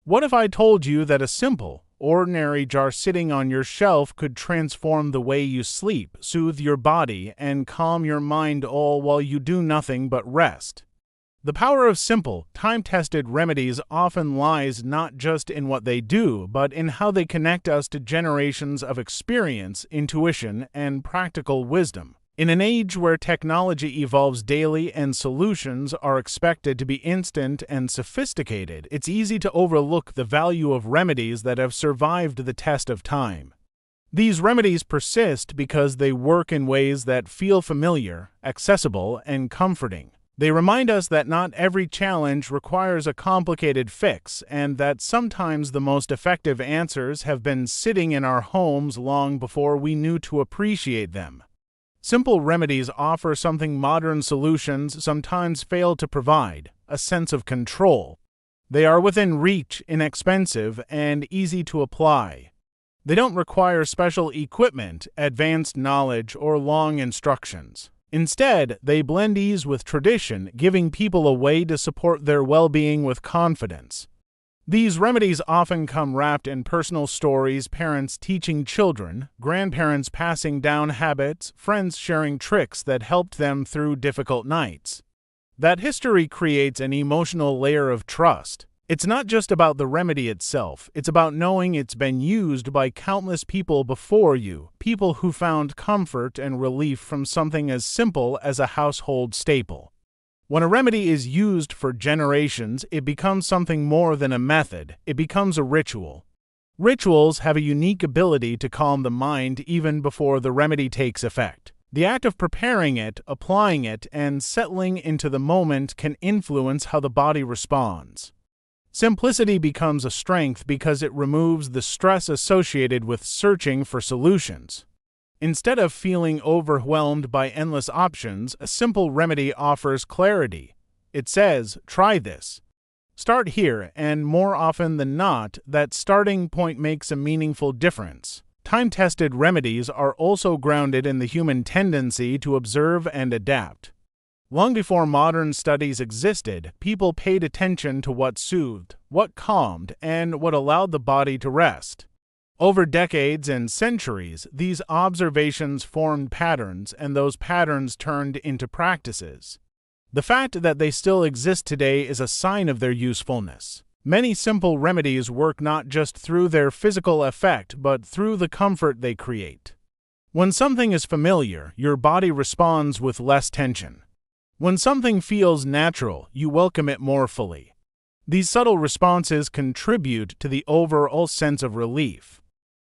What if I told you that a simple, ordinary jar sitting on your shelf could transform the way you sleep, soothe your body, and calm your mind, all while you do nothing but rest? The power of simple, time-tested remedies often lies not just in what they do, but in how they connect us to generations of experience, intuition, and practical wisdom. In an age where technology evolves daily and solutions are expected to be instant and sophisticated, it's easy to overlook the value of remedies that have survived the test of time. These remedies persist because they work in ways that feel familiar, accessible, and comforting. They remind us that not every challenge requires a complicated fix, and that sometimes the most effective answers have been sitting in our homes long before we knew to appreciate them. Simple remedies offer something modern solutions sometimes fail to provide: a sense of control. They are within reach, inexpensive, and easy to apply. They don't require special equipment, advanced knowledge, or long instructions. Instead, they blend ease with tradition, giving people a way to support their well-being with confidence. These remedies often come wrapped in personal stories, parents teaching children, grandparents passing down habits, friends sharing tricks that helped them through difficult nights. That history creates an emotional layer of trust. It's not just about the remedy itself, it's about knowing it's been used by countless people before you, people who found comfort and relief from something as simple as a household staple. When a remedy is used for generations, it becomes something more than a method. It becomes a ritual. Rituals have a unique ability to calm the mind even before the remedy takes effect. The act of preparing it, applying it, and settling into the moment can influence how the body responds. Simplicity becomes a strength because it removes the stress associated with searching for solutions. Instead of feeling overwhelmed by endless options, a simple remedy offers clarity. It says, "Try this. Start here," and more often than not, that starting point makes a meaningful difference. Time-tested remedies are also grounded in the human tendency to observe and adapt. Long before modern studies existed, people paid attention to what soothed, what calmed, and what allowed the body to rest. Over decades and centuries, these observations formed patterns, and those patterns turned into practices. The fact that they still exist today is a sign of their usefulness. Many simple remedies work not just through their physical effect, but through the comfort they create. When something is familiar, your body responds with less tension. When something feels natural, you welcome it more fully. These subtle responses contribute to the overall sense of relief.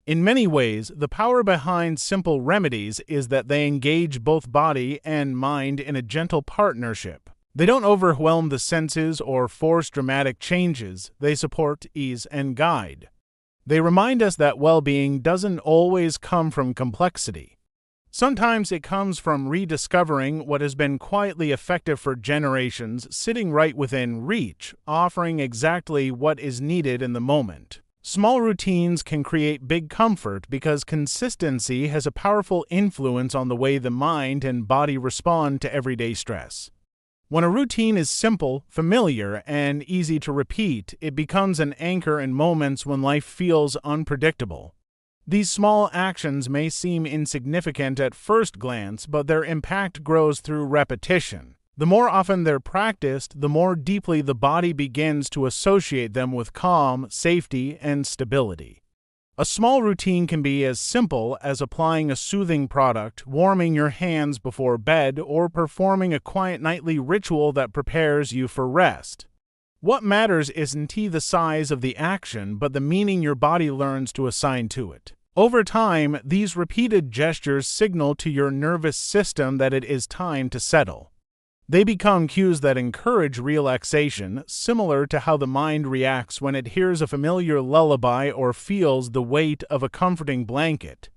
In many ways, the power behind simple remedies is that they engage both body and mind in a gentle partnership. They don't overwhelm the senses or force dramatic changes. They support, ease, and guide. They remind us that well-being doesn't always come from complexity. Sometimes it comes from rediscovering what has been quietly effective for generations, sitting right within reach, offering exactly what is needed in the moment. Small routines can create big comfort because consistency has a powerful influence on the way the mind and body respond to everyday stress. When a routine is simple, familiar, and easy to repeat, it becomes an anchor in moments when life feels unpredictable. These small actions may seem insignificant at first glance, but their impact grows through repetition. The more often they're practiced, the more deeply the body begins to associate them with calm, safety, and stability. A small routine can be as simple as applying a soothing product, warming your hands before bed, or performing a quiet nightly ritual that prepares you for rest. What matters isn't the size of the action, but the meaning your body learns to assign to it. Over time, these repeated gestures signal to your nervous system that it is time to settle. They become cues that encourage relaxation, similar to how the mind reacts when it hears a familiar lullaby or feels the weight of a comforting blanket.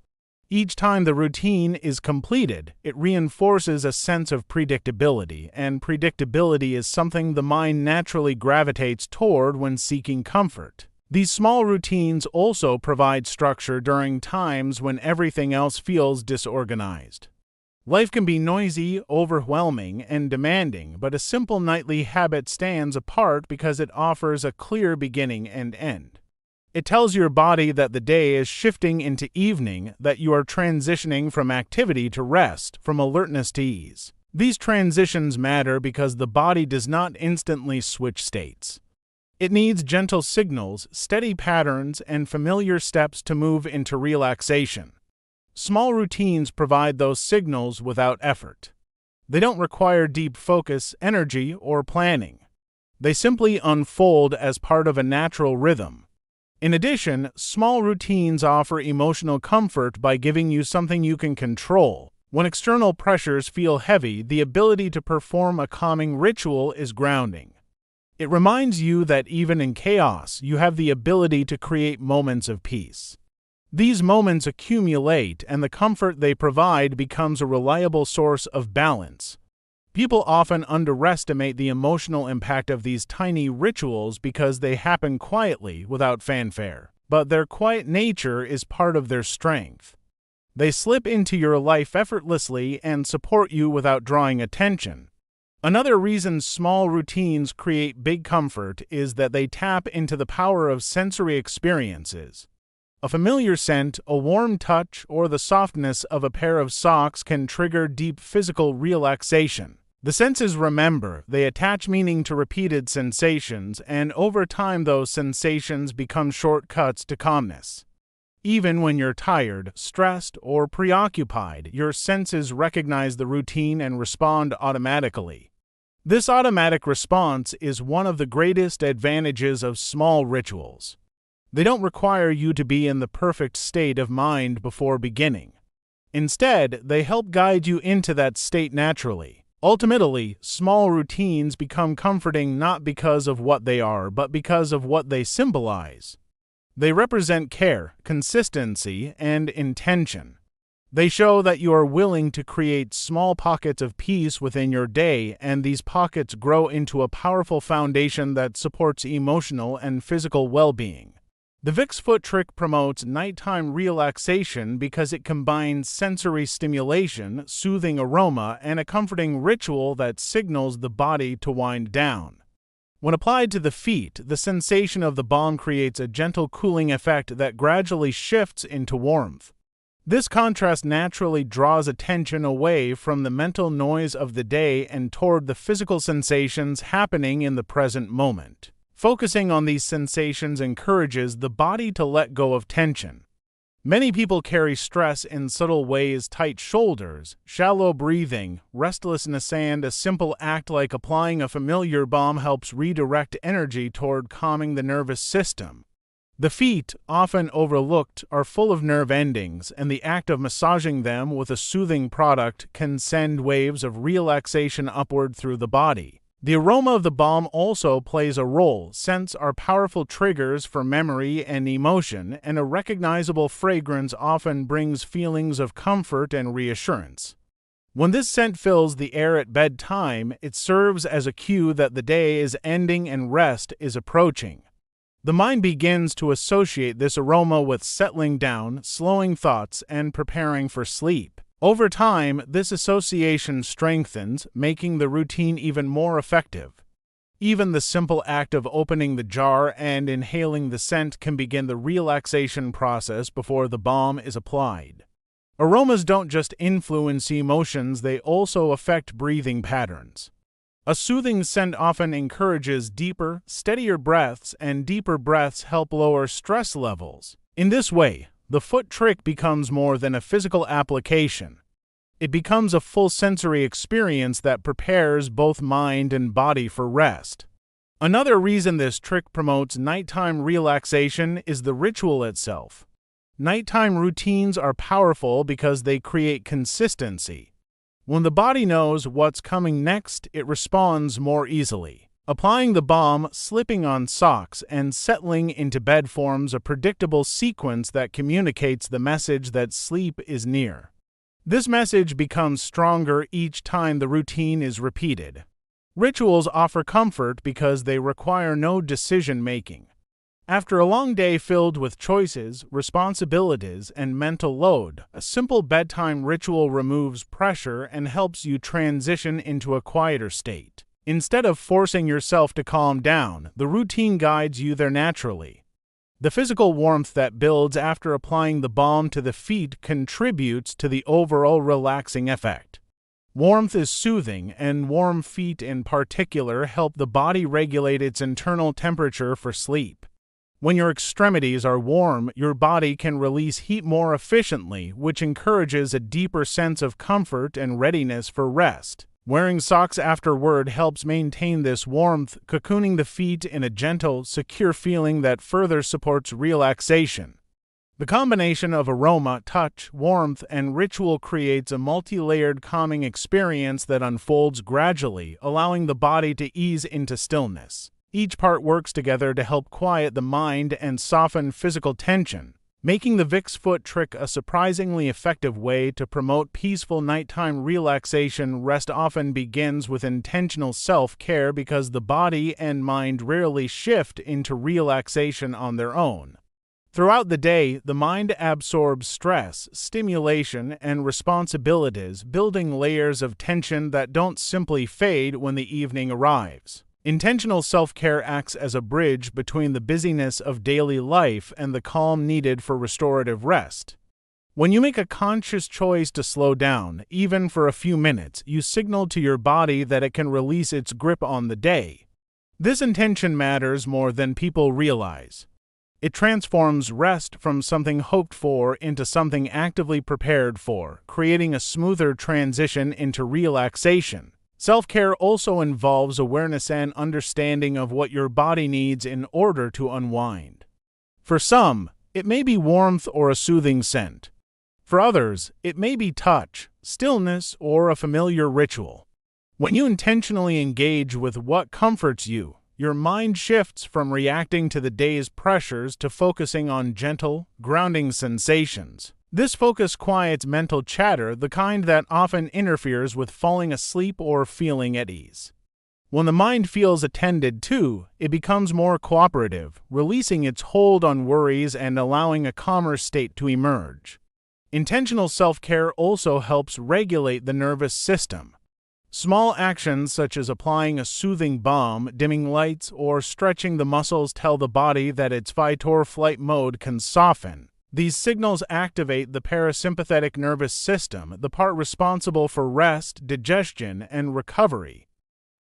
Each time the routine is completed, it reinforces a sense of predictability, and predictability is something the mind naturally gravitates toward when seeking comfort. These small routines also provide structure during times when everything else feels disorganized. Life can be noisy, overwhelming, and demanding, but a simple nightly habit stands apart because it offers a clear beginning and end. It tells your body that the day is shifting into evening, that you are transitioning from activity to rest, from alertness to ease. These transitions matter because the body does not instantly switch states. It needs gentle signals, steady patterns, and familiar steps to move into relaxation. Small routines provide those signals without effort. They don't require deep focus, energy, or planning. They simply unfold as part of a natural rhythm. In addition, small routines offer emotional comfort by giving you something you can control. When external pressures feel heavy, the ability to perform a calming ritual is grounding. It reminds you that even in chaos, you have the ability to create moments of peace. These moments accumulate, and the comfort they provide becomes a reliable source of balance. People often underestimate the emotional impact of these tiny rituals because they happen quietly, without fanfare. But their quiet nature is part of their strength. They slip into your life effortlessly and support you without drawing attention. Another reason small routines create big comfort is that they tap into the power of sensory experiences. A familiar scent, a warm touch, or the softness of a pair of socks can trigger deep physical relaxation. The senses remember, they attach meaning to repeated sensations, and over time those sensations become shortcuts to calmness. Even when you're tired, stressed, or preoccupied, your senses recognize the routine and respond automatically. This automatic response is one of the greatest advantages of small rituals. They don't require you to be in the perfect state of mind before beginning. Instead, they help guide you into that state naturally. Ultimately, small routines become comforting not because of what they are, but because of what they symbolize. They represent care, consistency, and intention. They show that you are willing to create small pockets of peace within your day, and these pockets grow into a powerful foundation that supports emotional and physical well-being. The Vicks foot trick promotes nighttime relaxation because it combines sensory stimulation, soothing aroma, and a comforting ritual that signals the body to wind down. When applied to the feet, the sensation of the balm creates a gentle cooling effect that gradually shifts into warmth. This contrast naturally draws attention away from the mental noise of the day and toward the physical sensations happening in the present moment. Focusing on these sensations encourages the body to let go of tension. Many people carry stress in subtle ways: tight shoulders, shallow breathing, restlessness, and a simple act like applying a familiar balm helps redirect energy toward calming the nervous system. The feet, often overlooked, are full of nerve endings, and the act of massaging them with a soothing product can send waves of relaxation upward through the body. The aroma of the balm also plays a role. Scents are powerful triggers for memory and emotion, and a recognizable fragrance often brings feelings of comfort and reassurance. When this scent fills the air at bedtime, it serves as a cue that the day is ending and rest is approaching. The mind begins to associate this aroma with settling down, slowing thoughts, and preparing for sleep. Over time, this association strengthens, making the routine even more effective. Even the simple act of opening the jar and inhaling the scent can begin the relaxation process before the balm is applied. Aromas don't just influence emotions, they also affect breathing patterns. A soothing scent often encourages deeper, steadier breaths, and deeper breaths help lower stress levels. In this way, the foot trick becomes more than a physical application. It becomes a full sensory experience that prepares both mind and body for rest. Another reason this trick promotes nighttime relaxation is the ritual itself. Nighttime routines are powerful because they create consistency. When the body knows what's coming next, it responds more easily. Applying the balm, slipping on socks, and settling into bed forms a predictable sequence that communicates the message that sleep is near. This message becomes stronger each time the routine is repeated. Rituals offer comfort because they require no decision-making. After a long day filled with choices, responsibilities, and mental load, a simple bedtime ritual removes pressure and helps you transition into a quieter state. Instead of forcing yourself to calm down, the routine guides you there naturally. The physical warmth that builds after applying the balm to the feet contributes to the overall relaxing effect. Warmth is soothing, and warm feet in particular help the body regulate its internal temperature for sleep. When your extremities are warm, your body can release heat more efficiently, which encourages a deeper sense of comfort and readiness for rest. Wearing socks afterward helps maintain this warmth, cocooning the feet in a gentle, secure feeling that further supports relaxation. The combination of aroma, touch, warmth, and ritual creates a multi-layered calming experience that unfolds gradually, allowing the body to ease into stillness. Each part works together to help quiet the mind and soften physical tension, making the Vicks foot trick a surprisingly effective way to promote peaceful nighttime relaxation. Rest often begins with intentional self-care because the body and mind rarely shift into relaxation on their own. Throughout the day, the mind absorbs stress, stimulation, and responsibilities, building layers of tension that don't simply fade when the evening arrives. Intentional self-care acts as a bridge between the busyness of daily life and the calm needed for restorative rest. When you make a conscious choice to slow down, even for a few minutes, you signal to your body that it can release its grip on the day. This intention matters more than people realize. It transforms rest from something hoped for into something actively prepared for, creating a smoother transition into relaxation. Self-care also involves awareness and understanding of what your body needs in order to unwind. For some, it may be warmth or a soothing scent. For others, it may be touch, stillness, or a familiar ritual. When you intentionally engage with what comforts you, your mind shifts from reacting to the day's pressures to focusing on gentle, grounding sensations. This focus quiets mental chatter, the kind that often interferes with falling asleep or feeling at ease. When the mind feels attended to, it becomes more cooperative, releasing its hold on worries and allowing a calmer state to emerge. Intentional self-care also helps regulate the nervous system. Small actions such as applying a soothing balm, dimming lights, or stretching the muscles tell the body that its fight-or-flight mode can soften. These signals activate the parasympathetic nervous system, the part responsible for rest, digestion, and recovery.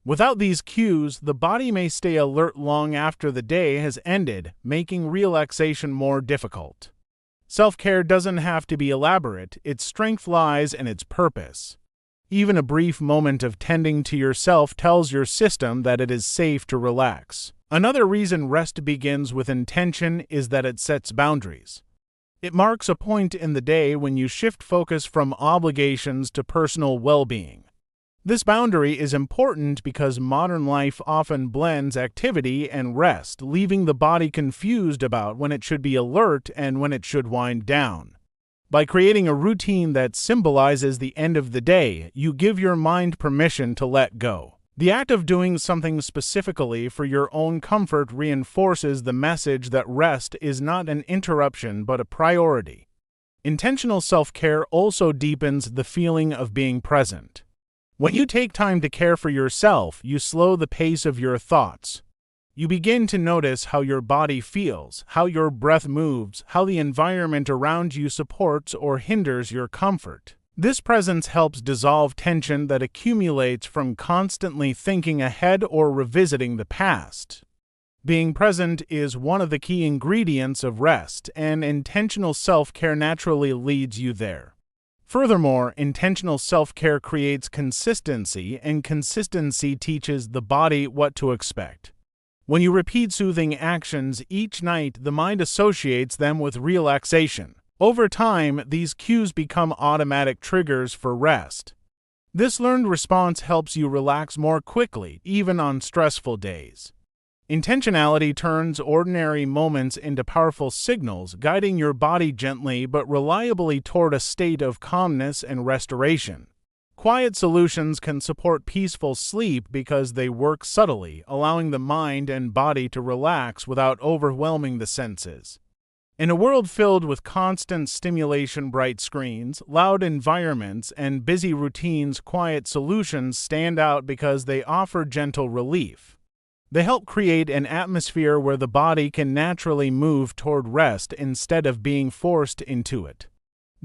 Without these cues, the body may stay alert long after the day has ended, making relaxation more difficult. Self-care doesn't have to be elaborate, its strength lies in its purpose. Even a brief moment of tending to yourself tells your system that it is safe to relax. Another reason rest begins with intention is that it sets boundaries. It marks a point in the day when you shift focus from obligations to personal well-being. This boundary is important because modern life often blends activity and rest, leaving the body confused about when it should be alert and when it should wind down. By creating a routine that symbolizes the end of the day, you give your mind permission to let go. The act of doing something specifically for your own comfort reinforces the message that rest is not an interruption but a priority. Intentional self-care also deepens the feeling of being present. When you take time to care for yourself, you slow the pace of your thoughts. You begin to notice how your body feels, how your breath moves, how the environment around you supports or hinders your comfort. This presence helps dissolve tension that accumulates from constantly thinking ahead or revisiting the past. Being present is one of the key ingredients of rest, and intentional self-care naturally leads you there. Furthermore, intentional self-care creates consistency, and consistency teaches the body what to expect. When you repeat soothing actions each night, the mind associates them with relaxation. Over time, these cues become automatic triggers for rest. This learned response helps you relax more quickly, even on stressful days. Intentionality turns ordinary moments into powerful signals, guiding your body gently but reliably toward a state of calmness and restoration. Quiet solutions can support peaceful sleep because they work subtly, allowing the mind and body to relax without overwhelming the senses. In a world filled with constant stimulation, bright screens, loud environments, and busy routines, quiet solutions stand out because they offer gentle relief. They help create an atmosphere where the body can naturally move toward rest instead of being forced into it.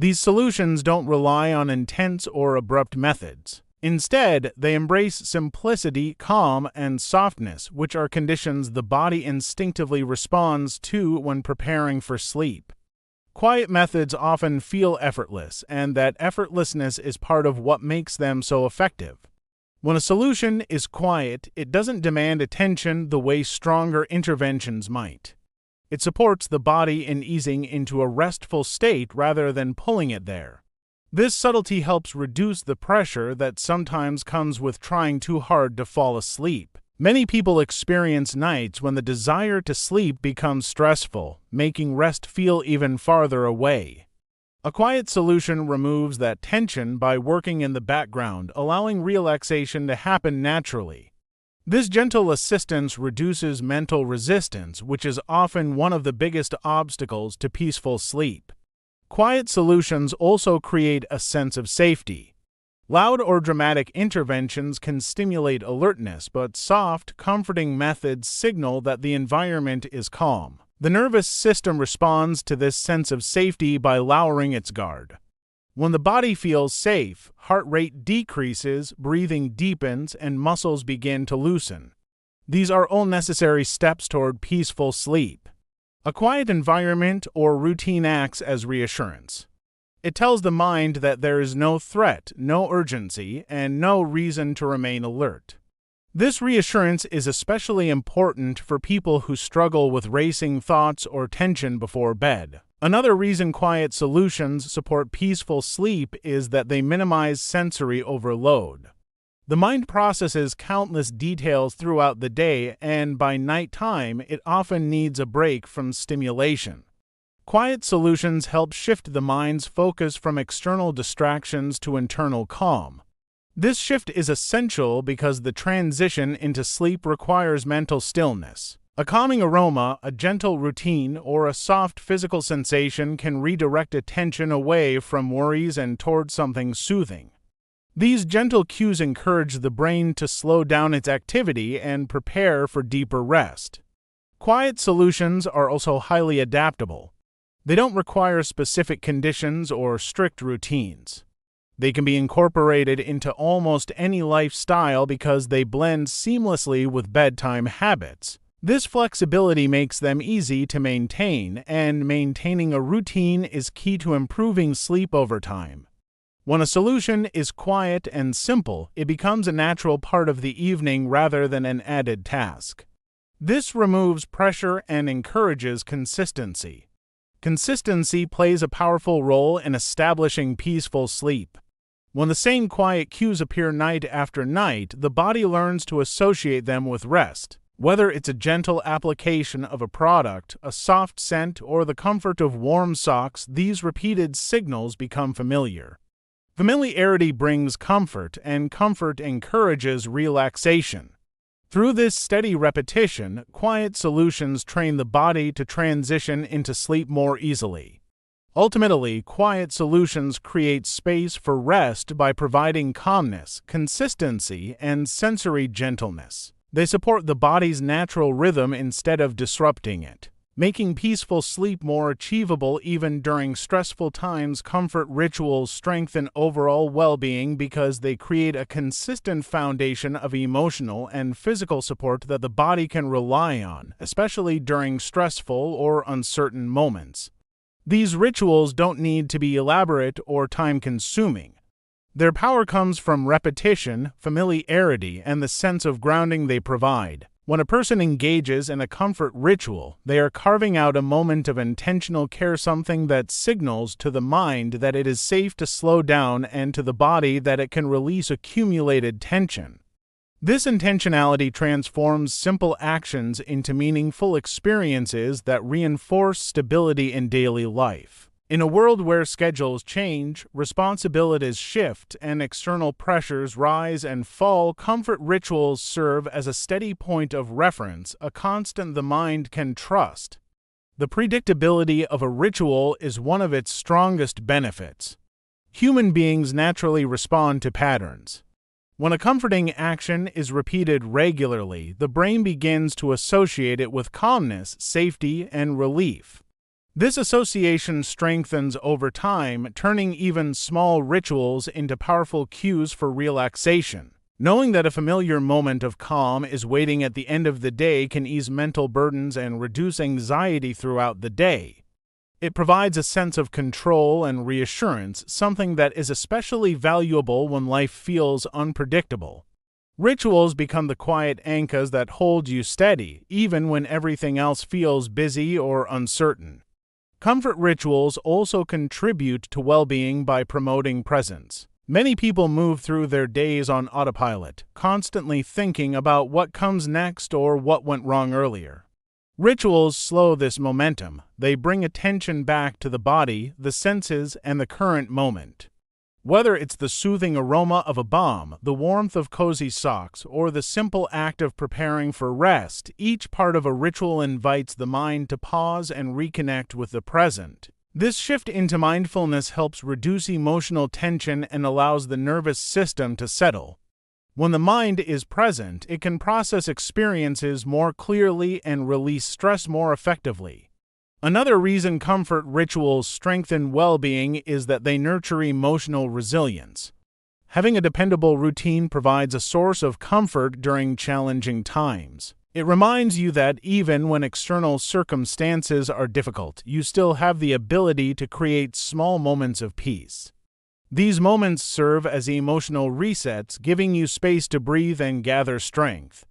These solutions don't rely on intense or abrupt methods. Instead, they embrace simplicity, calm, and softness, which are conditions the body instinctively responds to when preparing for sleep. Quiet methods often feel effortless, and that effortlessness is part of what makes them so effective. When a solution is quiet, it doesn't demand attention the way stronger interventions might. It supports the body in easing into a restful state rather than pulling it there. This subtlety helps reduce the pressure that sometimes comes with trying too hard to fall asleep. Many people experience nights when the desire to sleep becomes stressful, making rest feel even farther away. A quiet solution removes that tension by working in the background, allowing relaxation to happen naturally. This gentle assistance reduces mental resistance, which is often one of the biggest obstacles to peaceful sleep. Quiet solutions also create a sense of safety. Loud or dramatic interventions can stimulate alertness, but soft, comforting methods signal that the environment is calm. The nervous system responds to this sense of safety by lowering its guard. When the body feels safe, heart rate decreases, breathing deepens, and muscles begin to loosen. These are all necessary steps toward peaceful sleep. A quiet environment or routine acts as reassurance. It tells the mind that there is no threat, no urgency, and no reason to remain alert. This reassurance is especially important for people who struggle with racing thoughts or tension before bed. Another reason quiet solutions support peaceful sleep is that they minimize sensory overload. The mind processes countless details throughout the day, and by nighttime, it often needs a break from stimulation. Quiet solutions help shift the mind's focus from external distractions to internal calm. This shift is essential because the transition into sleep requires mental stillness. A calming aroma, a gentle routine, or a soft physical sensation can redirect attention away from worries and toward something soothing. These gentle cues encourage the brain to slow down its activity and prepare for deeper rest. Quiet solutions are also highly adaptable. They don't require specific conditions or strict routines. They can be incorporated into almost any lifestyle because they blend seamlessly with bedtime habits. This flexibility makes them easy to maintain, and maintaining a routine is key to improving sleep over time. When a solution is quiet and simple, it becomes a natural part of the evening rather than an added task. This removes pressure and encourages consistency. Consistency plays a powerful role in establishing peaceful sleep. When the same quiet cues appear night after night, the body learns to associate them with rest. Whether it's a gentle application of a product, a soft scent, or the comfort of warm socks, these repeated signals become familiar. Familiarity brings comfort, and comfort encourages relaxation. Through this steady repetition, quiet solutions train the body to transition into sleep more easily. Ultimately, quiet solutions create space for rest by providing calmness, consistency, and sensory gentleness. They support the body's natural rhythm instead of disrupting it, making peaceful sleep more achievable even during stressful times. Comfort rituals strengthen overall well-being because they create a consistent foundation of emotional and physical support that the body can rely on, especially during stressful or uncertain moments. These rituals don't need to be elaborate or time-consuming. Their power comes from repetition, familiarity, and the sense of grounding they provide. When a person engages in a comfort ritual, they are carving out a moment of intentional care, something that signals to the mind that it is safe to slow down and to the body that it can release accumulated tension. This intentionality transforms simple actions into meaningful experiences that reinforce stability in daily life. In a world where schedules change, responsibilities shift, and external pressures rise and fall, comfort rituals serve as a steady point of reference, a constant the mind can trust. The predictability of a ritual is one of its strongest benefits. Human beings naturally respond to patterns. When a comforting action is repeated regularly, the brain begins to associate it with calmness, safety, and relief. This association strengthens over time, turning even small rituals into powerful cues for relaxation. Knowing that a familiar moment of calm is waiting at the end of the day can ease mental burdens and reduce anxiety throughout the day. It provides a sense of control and reassurance, something that is especially valuable when life feels unpredictable. Rituals become the quiet anchors that hold you steady, even when everything else feels busy or uncertain. Comfort rituals also contribute to well-being by promoting presence. Many people move through their days on autopilot, constantly thinking about what comes next or what went wrong earlier. Rituals slow this momentum. They bring attention back to the body, the senses, and the current moment. Whether it's the soothing aroma of a balm, the warmth of cozy socks, or the simple act of preparing for rest, each part of a ritual invites the mind to pause and reconnect with the present. This shift into mindfulness helps reduce emotional tension and allows the nervous system to settle. When the mind is present, it can process experiences more clearly and release stress more effectively. Another reason comfort rituals strengthen well-being is that they nurture emotional resilience. Having a dependable routine provides a source of comfort during challenging times. It reminds you that even when external circumstances are difficult, you still have the ability to create small moments of peace. These moments serve as emotional resets, giving you space to breathe and gather strength.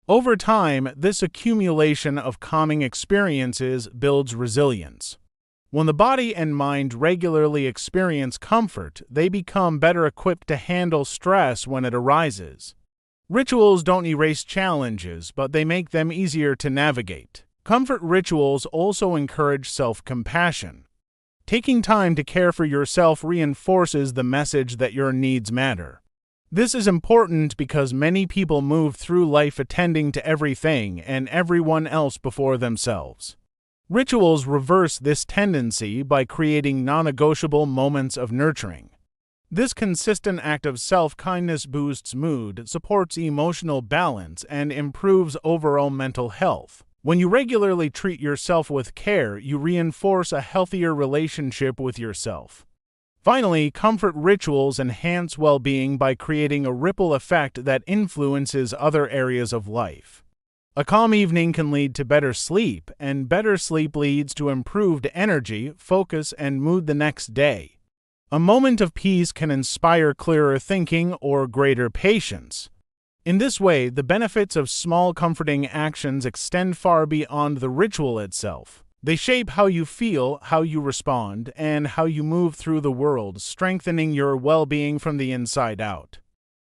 Over time, this accumulation of calming experiences builds resilience. When the body and mind regularly experience comfort, they become better equipped to handle stress when it arises. Rituals don't erase challenges, but they make them easier to navigate. Comfort rituals also encourage self-compassion. Taking time to care for yourself reinforces the message that your needs matter. This is important because many people move through life attending to everything and everyone else before themselves. Rituals reverse this tendency by creating non-negotiable moments of nurturing. This consistent act of self-kindness boosts mood, supports emotional balance, and improves overall mental health. When you regularly treat yourself with care, you reinforce a healthier relationship with yourself. Finally, comfort rituals enhance well-being by creating a ripple effect that influences other areas of life. A calm evening can lead to better sleep, and better sleep leads to improved energy, focus, and mood the next day. A moment of peace can inspire clearer thinking or greater patience. In this way, the benefits of small comforting actions extend far beyond the ritual itself. They shape how you feel, how you respond, and how you move through the world, strengthening your well-being from the inside out.